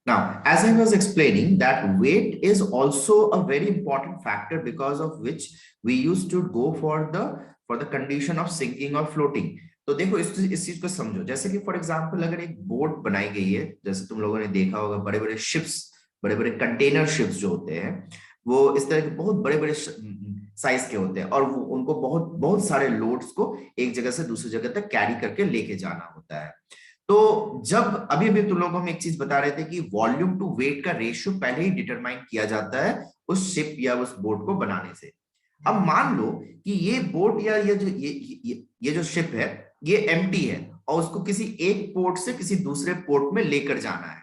Now, as I was explaining, that weight is also a very important factor because of which we used to go for the condition of sinking or floating. तो देखो इस चीज को समझो, जैसे कि for example अगर एक बोट बनाई गई है, जैसे तुम लोगों ने देखा होगा बड़े बड़े शिप्स, बड़े बड़े कंटेनर शिप्स जो होते हैं वो इस तरह के बहुत बड़े बड़े साइज के होते हैं, और वो उनको बहुत बहुत सारे लोड्स को एक जगह से दूसरी जगह तक कैरी करके लेके जाना होता है। तो जब अभी भी तुम लोगों को हम एक चीज बता रहे थे कि वॉल्यूम टू वेट का रेशियो पहले ही डिटरमाइन किया जाता है उस शिप या उस बोट को बनाने से। अब मान लो कि ये बोट या ये जो शिप है ये एम्प्टी है और उसको किसी एक पोर्ट से किसी दूसरे पोर्ट में लेकर जाना है।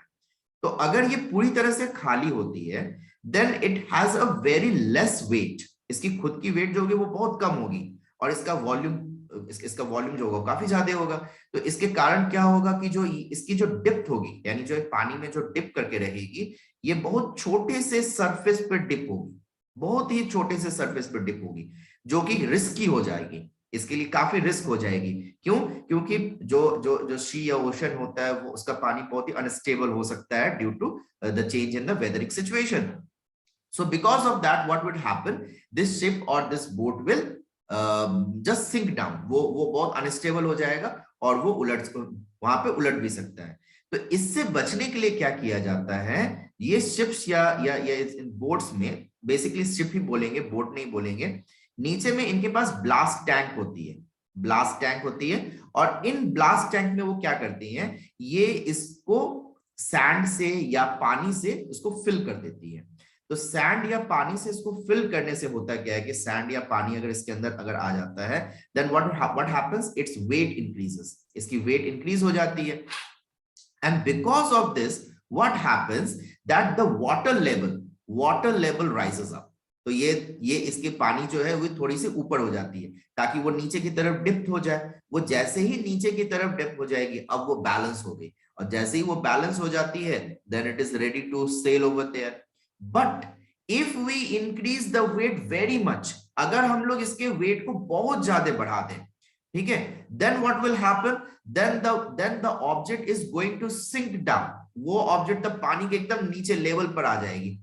तो अगर ये पूरी तरह से खाली होती है then it has a very less weight, इसकी खुद की वेट जो होगी वो बहुत कम होगी और इसका वॉल्यूम जो होगा काफी ज्यादा होगा। तो इसके कारण क्या होगा कि जो इसकी जो डिप्थ होगी, यानी जो पानी में जो डिप करके रहेगी, ये बहुत छोटे से सरफेस पर डिप होगी, बहुत ही छोटे से सरफेस पर डिप होगी, जो कि रिस्की हो जाएगी, इसके लिए काफी रिस्क हो जाएगी। क्यों? क्योंकि जो जो जो सी या ओशन होता है वो उसका पानी बहुत ही अनस्टेबल हो सकता है due to the change in the weathering situation. So because of that, what would happen? This ship or this boat will just sink down. वो बहुत अनस्टेबल हो जाएगा और वो वहां पे उलट भी सकता है। तो इससे बचने के लिए क्या किया जाता है, ये शिप्स या बोट्स में, बेसिकली शिप ही बोलेंगे, बोट नहीं बोलेंगे, नीचे में इनके पास ब्लास्ट टैंक होती है, ब्लास्ट टैंक होती है। और इन ब्लास्ट टैंक में वो क्या करती हैं, ये इसको सैंड से या पानी से इसको फिल कर देती है। तो सैंड या पानी से इसको फिल करने से होता क्या है कि सैंड या पानी अगर इसके अंदर अगर आ जाता है then what happens, it's weight increases, इसकी वेट इंक्रीज हो जाती है। And because of this what happens that the water level rises up. तो ये इसके पानी जो है वो थोड़ी सी ऊपर हो जाती है ताकि वो नीचे की तरफ डिप्थ हो जाए। वो जैसे ही नीचे की तरफ डिप्थ हो जाएगी अब वो बैलेंस हो गई, और जैसे ही वो बैलेंस हो जाती है then it is ready to sail over there. But if we increase the weight very much, अगर हम लोग इसके वेट को बहुत ज्यादा बढ़ा दें, ठीक है, then what will happen, then the object is going to sink down. वो ऑब्जेक्ट तब पानी के एकदम नीचे लेवल पर आ जाएगी,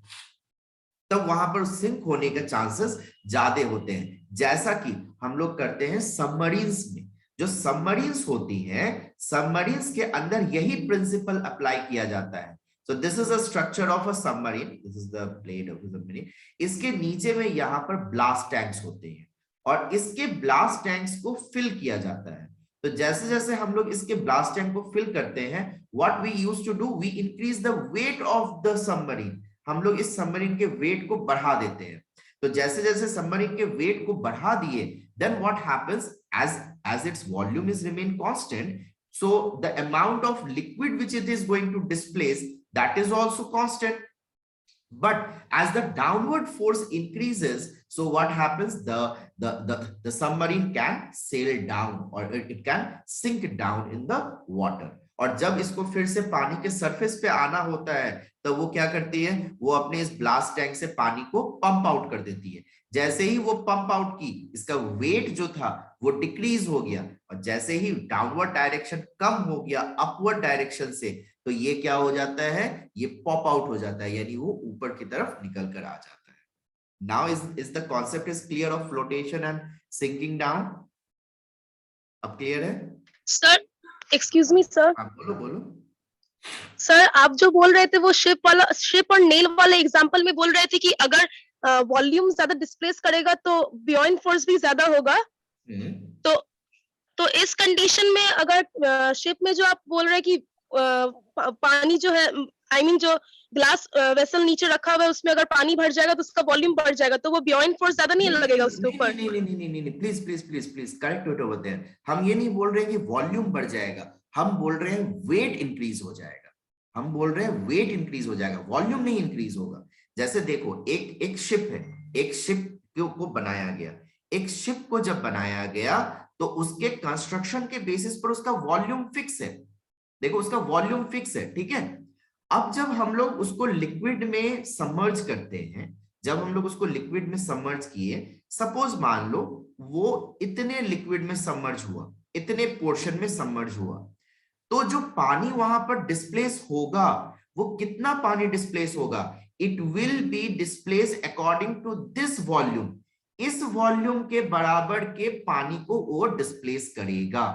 तब वहां पर सिंक होने के चांसेस ज्यादा होते हैं, जैसा कि हम लोग करते हैं सबमरीन्स में। जो सबमरीन्स होती हैं, सबमरीन्स के अंदर यही प्रिंसिपल अप्लाई किया जाता है। So this is a structure of a submarine. This is the blade of the submarine. इसके नीचे में यहाँ पर ब्लास्ट टैंक्स होते हैं और इसके ब्लास्ट टैंक्स को फिल किया जाता है। तो जैसे जैसे हम लोग इसके ब्लास्ट टैंक को फिल करते हैं, what we used to do, we increase the weight of the submarine. हम लोग इस सबमरीन के वेट को बढ़ा देते हैं। तो जैसे जैसे सबमरीन के वेट को बढ़ा दिए, then what happens, as its volume is remain constant, so the amount of liquid which it is going to displace, that is also constant. But as the downward force increases, so what happens, the submarine can sail down or it can sink down in the water. और जब इसको फिर से पानी के surface पे आना होता है तो वो क्या करती है, वो अपने इस ब्लास्ट टैंक से पानी को पंप आउट कर देती है। जैसे ही वो पंप आउट की, इसका वेट जो था वो डिक्रीज हो गया, और जैसे ही डाउनवर्ड डायरेक्शन कम हो गया अपवर्ड डायरेक्शन से, तो ये क्या हो जाता है, ये पॉप आउट हो जाता है, यानी वो ऊपर की तरफ निकल कर आ जाता है। Now is the concept is clear of flotation and sinking down? अब क्लियर है सर? Excuse me sir. बोलो बोलो सर आप जो बोल रहे थे वो शिप और नेल वाले एग्जांपल में बोल रहे थे कि अगर वॉल्यूम ज्यादा डिस्प्लेस करेगा तो बियॉन्ड फोर्स भी ज्यादा होगा। तो इस कंडीशन में अगर शिप में जो आप बोल रहे हैं कि पानी जो है, आई मीन जो ग्लास वेसल नीचे रखा हुआ है उसमें अगर पानी भर जाएगा तो उसका वॉल्यूम बढ़ जाएगा, तो वो बियॉन्ड फोर्स ज्यादा नहीं लगेगा उसके ऊपर? नहीं, please please please please correct it over there. हम ये नहीं बोल रहे हैं कि वॉल्यूम बढ़ जाएगा, हम बोल रहे हैं वेट इंक्रीज हो जाएगा। हम बोल रहे हैं वेट इंक्रीज हो जाएगा, वॉल्यूम नहीं इंक्रीज होगा। जैसे देखो एक शिप है, एक शिप को बनाया गया, एक शिप को जब बनाया गया तो उसके कंस्ट्रक्शन के बेसिस पर उसका वॉल्यूम फिक्स है। देखो उसका वॉल्यूम फिक्स है, ठीक है। अब जब हम लोग उसको लिक्विड में सबमर्ज करते हैं, जब हम लोग उसको लिक्विड में सबमर्ज किए, सपोज मान लो वो इतने लिक्विड में सबमर्ज हुआ, इतने पोर्शन में सबमर्ज हुआ, तो जो पानी वहां पर डिस्प्लेस होगा, वो कितना पानी डिस्प्लेस होगा? It will be displace according to this volume. इस वॉल्यूम के बराबर के पानी को वो डिस्प्लेस करेगा,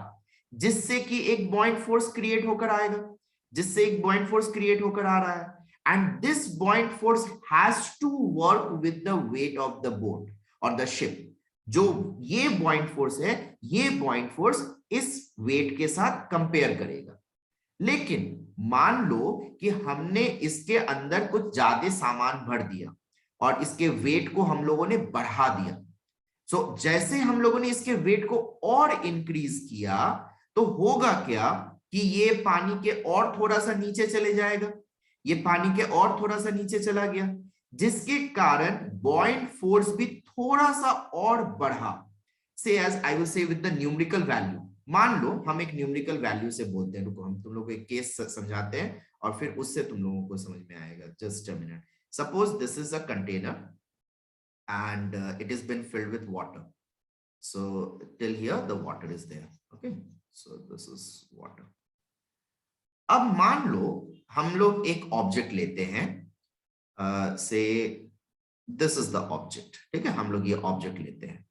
जिससे कि एक बॉइंट फोर्स क्रिएट होकर आएगा, जिससे एक बॉइंट फोर्स क्रिएट होकर आ रहा है। And this buoyant force has to work with the weight of the boat और द शिप। जो ये बॉइंट फोर्स है, ये बॉइंट फोर्स इस वेट के साथ कंपेयर करेगा। लेकिन मान लो कि हमने इसके अंदर कुछ ज्यादा सामान भर दिया और इसके वेट को हम लोगों ने बढ़ा दिया। सो जैसे हम लोगों ने इसके वेट को और इंक्रीज किया, तो होगा क्या कि ये पानी के और थोड़ा सा नीचे चले जाएगा, ये पानी के और थोड़ा सा नीचे चला गया, जिसके कारण बॉइंट फोर्स भी थोड़ा सा और बढ़ा। Say as I will say with the numerical value. मान लो हम एक न्यूमेरिकल वैल्यू से बोलते हैं, रुको हम तुम लोगों को एक केस समझाते हैं और फिर उससे तुम लोगों को समझ में आएगा। Just a minute. Suppose this is a container and it has been filled with water. So till here the water is there. Okay, so this is water. अब मान लो हम लोग एक ऑब्जेक्ट लेते हैं, से दिस इज द ऑब्जेक्ट, ठीक है, हम लोग ये ऑब्जेक्ट लेते हैं,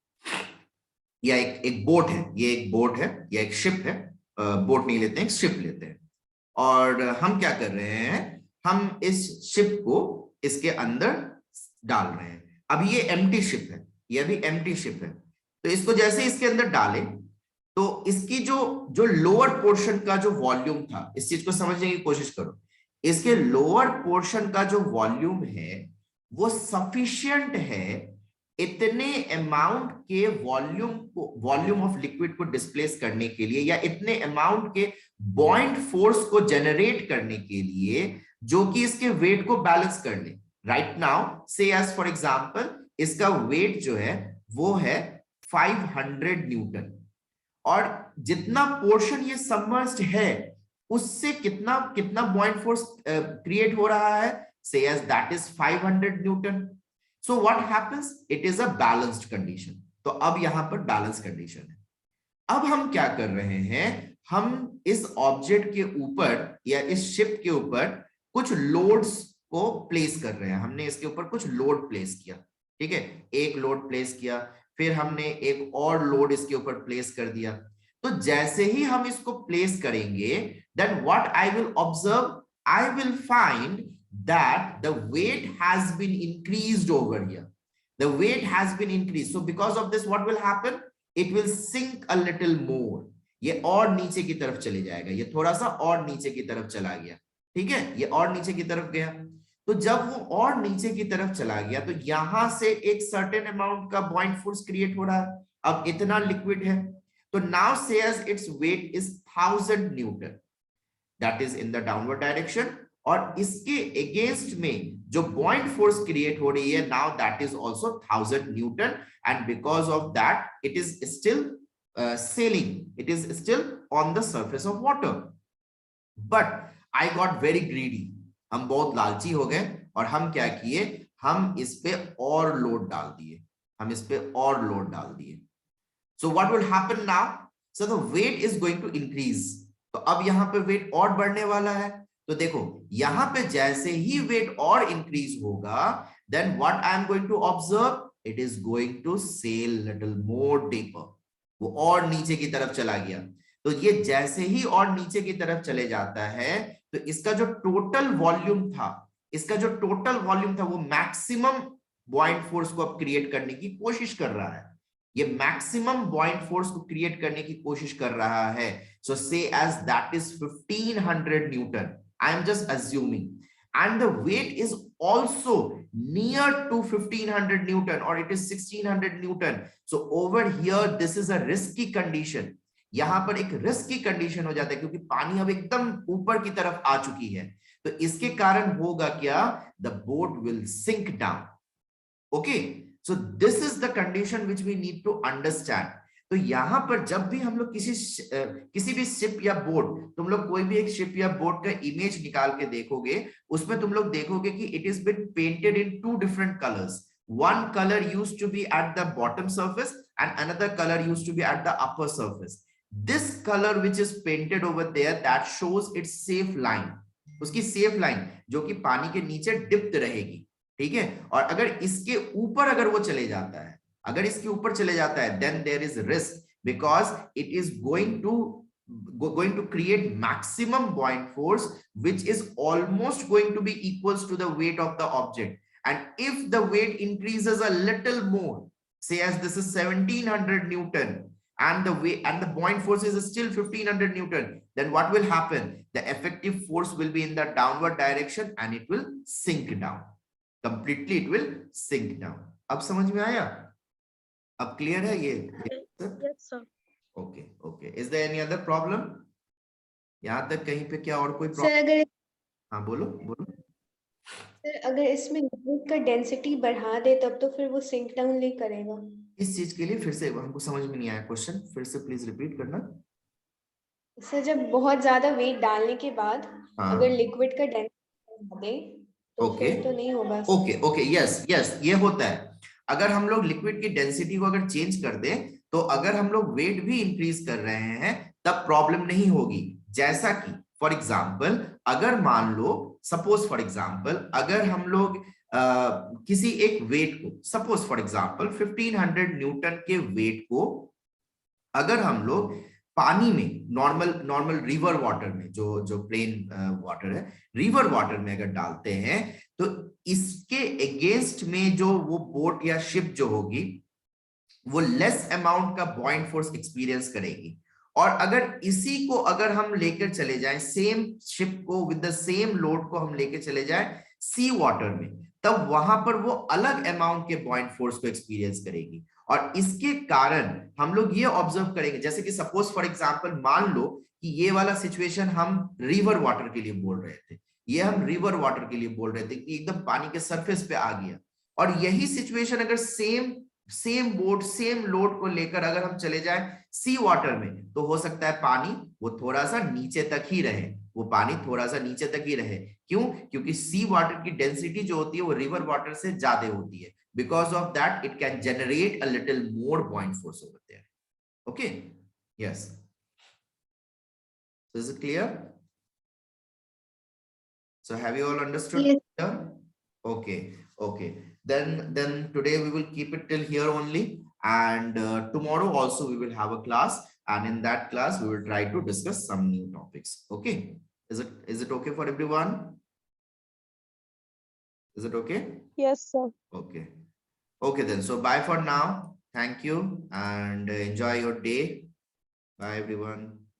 या एक बोट है, ये एक बोट है या एक शिप है, बोट नहीं लेते हैं, शिप लेते हैं। और हम क्या कर रहे हैं, हम इस शिप को इसके अंदर डाल रहे हैं। अब ये एम्प्टी शिप है, ये भी एम्प्टी शिप है, तो इसको जैसे इसके अंदर डालें तो इसकी जो लोअर पोर्शन का जो वॉल्यूम था, इस चीज को समझने की कोशिश करो। इसके लोअर पोर्शन का जो वॉल्यूम है वो सफिशिएंट है इतने अमाउंट के वॉल्यूम ऑफ लिक्विड को डिस्प्लेस करने के लिए, या इतने अमाउंट के बॉइंट फोर्स को जनरेट करने के लिए जो कि इसके वेट को बैलेंस कर ले। Right now say as for example इसका वेट जो है वो है 500 न्यूटन, और जितना पोर्शन ये सबमर्ज्ड है उससे कितना बॉइंट फोर्स क्रिएट हो रहा है, say as that is 500 newton. So what happens, it is a balanced condition. तो अब यहां पर बैलेंस कंडीशन है। अब हम क्या कर रहे हैं, हम इस ऑब्जेक्ट के ऊपर या इस शिप के ऊपर कुछ लोड्स को प्लेस कर रहे हैं। हमने इसके ऊपर कुछ लोड प्लेस किया, ठीक है, एक लोड प्लेस किया, फिर हमने एक और लोड इसके ऊपर प्लेस कर दिया। तो जैसे ही हम इसको प्लेस करेंगे, then what I will observe, I will find that the weight has been increased over here, the weight has been increased. So because of this what will happen, it will sink a little more, ये और नीचे की तरफ चले जाएगा, ये थोड़ा सा और नीचे की तरफ चला गया, ठीक है, ये और नीचे की तरफ गया। तो जब वो और नीचे की तरफ चला गया तो यहां से एक सर्टेन अमाउंट का बॉइंट फोर्स क्रिएट हो रहा है। अब इतना लिक्विड है, तो now say as its weight is 1000 newton, that is in the downward direction, और इसके अगेंस्ट में जो बॉइंट फोर्स क्रिएट हो रही है now that is also 1000 Newton, and because of that it is still sailing, it is still on the surface of water. But I got very greedy, हम बहुत लालची हो गए और हम क्या किए, हम इस पे और लोड डाल दिए, हम इस पे और लोड डाल दिए। So what will happen now? So the weight is going to increase. तो अब यहाँ पे वेट और बढ़ने वाला है। तो देखो यहाँ पे जैसे ही वेट और इंक्रीज होगा, then what I am going to observe, it is going to sail little more deeper. वो और नीचे की तरफ चला गया। तो ये जैसे ही और नीचे की तरफ चले जाता है, तो इसका जो टोटल वॉल्यूम था, इसका जो टोटल वॉल्यूम था वो मैक्सिमम बॉइंट फोर्स को अब क्रिएट करने की कोशिश कर रहा है। ये मैक्सिमम बॉइंट फोर्स को क्रिएट करने की कोशिश कर रहा है। So say as that is 1500 newton, I am just assuming, and the weight is also near to 1500 newton, or it is 1600 newton. So over here this is a risky condition. यहां पर एक risky condition हो जाता है क्योंकि पानी अब एकदम ऊपर की तरफ आ चुकी है। तो इसके कारण होगा क्या, the boat will sink down. Okay, so this is the condition which we need to understand. तो यहां पर जब भी हम लोग किसी भी शिप या बोट, तुम लोग कोई भी एक शिप या बोट का इमेज निकाल के देखोगे, उसमें तुम लोग देखोगे कि it is been painted in 2 different colors. One color used to be at the bottom surface and another color used to be at the upper surface. this color which is painted over there, that shows its safe line, उसकी safe line जो कि पानी के नीचे डिप्ट रहेगी, ठीक है। और अगर इसके ऊपर अगर वो चले जाता है, अगर इसके ऊपर चले जाता है, then there is risk because it is going to create maximum buoyant force which is almost going to be equals to the weight of the object. And if the weight increases a little more, say as this is 1700 Newton and the weight and the buoyant force is still 1500 Newton, then what will happen? The effective force will be in the downward direction and it will sink down. Completely it will sink down. अब समझ में आया? अब clear है ये? Yes sir. Okay, okay. Is there any other problem? यहाँ तक कहीं पे क्या और कोई सर प्रॉब्लम? अगर हाँ बोलो बोलो। सर अगर इसमें लिक्विड का डेंसिटी बढ़ा दे तब तो फिर वो सिंक डाउन नहीं करेगा। इस चीज के लिए फिर से हमको समझ में नहीं आया क्वेश्चन, फिर से प्लीज रिपीट करना। सर जब बहुत ज्यादा वेट डालने के बाद हाँ। अगर लिक्विड का डेंसिटी बढ़ा दे तो फिर तो नहीं होगा। ओके ओके, यस यस, ये होता है। अगर हम लोग लिक्विड की डेंसिटी को अगर चेंज कर दें, तो अगर हम लोग वेट भी इंक्रीज कर रहे हैं तब प्रॉब्लम नहीं होगी। जैसा कि फॉर एग्जांपल, अगर मान लो सपोज फॉर एग्जांपल, अगर हम लोग किसी एक वेट को, सपोज फॉर एग्जांपल 1500 न्यूटन के वेट को अगर हम लोग पानी में नॉर्मल रिवर वाटर में, जो प्लेन वाटर है, रिवर वाटर में अगर डालते हैं, तो इसके अगेंस्ट में जो वो बोट या शिप जो होगी वो लेस अमाउंट का बॉइंट फोर्स एक्सपीरियंस करेगी। और अगर इसी को अगर हम लेकर चले जाएं, सेम शिप को विद द सेम लोड को हम लेकर चले जाएं सी वाटर में, तब वहां पर वो अलग अमाउंट के बॉइंट फोर्स को एक्सपीरियंस करेगी। और इसके कारण हम लोग ये ऑब्जर्व करेंगे, जैसे कि सपोज फॉर एग्जांपल मान लो कि ये वाला सिचुएशन हम रिवर वाटर के लिए बोल रहे थे, ये हम रिवर वाटर के लिए बोल रहे थे कि एकदम पानी के सरफेस पे आ गया, और यही सिचुएशन अगर सेम बोट सेम लोड को लेकर अगर हम चले जाएं सी वाटर में, तो हो सकता है पानी वो थोड़ा सा नीचे तक ही रहे, वो पानी थोड़ा सा नीचे तक ही रहे। क्यों? क्योंकि सी वाटर की डेंसिटी जो होती है वो रिवर वाटर से ज्यादा होती है। Because of that, it can generate a little more buoyant force over there. Okay? Yes. So is it clear? So have you all understood? Yes. Okay. Okay. Then today we will keep it till here only, and tomorrow also we will have a class, and in that class we will try to discuss some new topics. Okay? Is it okay for everyone? Is it okay? Yes sir. Okay. Okay then. So bye for now. Thank you and enjoy your day. Bye everyone.